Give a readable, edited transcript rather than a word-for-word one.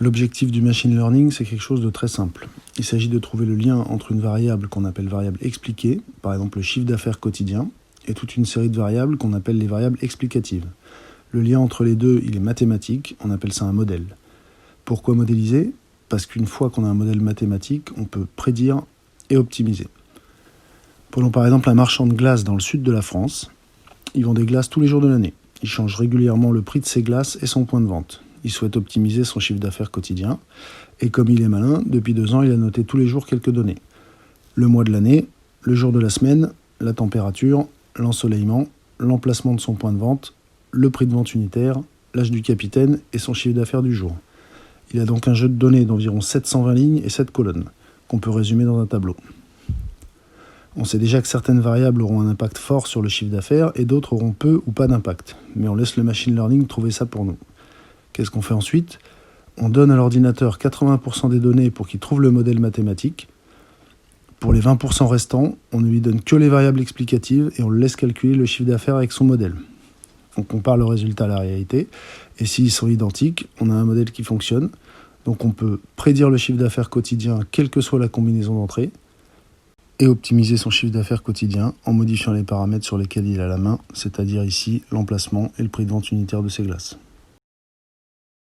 L'objectif du machine learning, c'est quelque chose de très simple. Il s'agit de trouver le lien entre une variable qu'on appelle variable expliquée, par exemple le chiffre d'affaires quotidien, et toute une série de variables qu'on appelle les variables explicatives. Le lien entre les deux, il est mathématique, on appelle ça un modèle. Pourquoi modéliser ? Parce qu'une fois qu'on a un modèle mathématique, on peut prédire et optimiser. Prenons par exemple un marchand de glace dans le sud de la France. Il vend des glaces tous les jours de l'année. Il change régulièrement le prix de ses glaces et son point de vente. Il souhaite optimiser son chiffre d'affaires quotidien. Et comme il est malin, depuis 2 ans, il a noté tous les jours quelques données. Le mois de l'année, le jour de la semaine, la température, l'ensoleillement, l'emplacement de son point de vente, le prix de vente unitaire, l'âge du capitaine et son chiffre d'affaires du jour. Il a donc un jeu de données d'environ 720 lignes et 7 colonnes, qu'on peut résumer dans un tableau. On sait déjà que certaines variables auront un impact fort sur le chiffre d'affaires et d'autres auront peu ou pas d'impact. Mais on laisse le machine learning trouver ça pour nous. Qu'est-ce qu'on fait ensuite ? On donne à l'ordinateur 80% des données pour qu'il trouve le modèle mathématique. Pour les 20% restants, on ne lui donne que les variables explicatives et on le laisse calculer le chiffre d'affaires avec son modèle. On compare le résultat à la réalité et s'ils sont identiques, on a un modèle qui fonctionne. Donc on peut prédire le chiffre d'affaires quotidien quelle que soit la combinaison d'entrées et optimiser son chiffre d'affaires quotidien en modifiant les paramètres sur lesquels il a la main, c'est-à-dire ici l'emplacement et le prix de vente unitaire de ses glaces.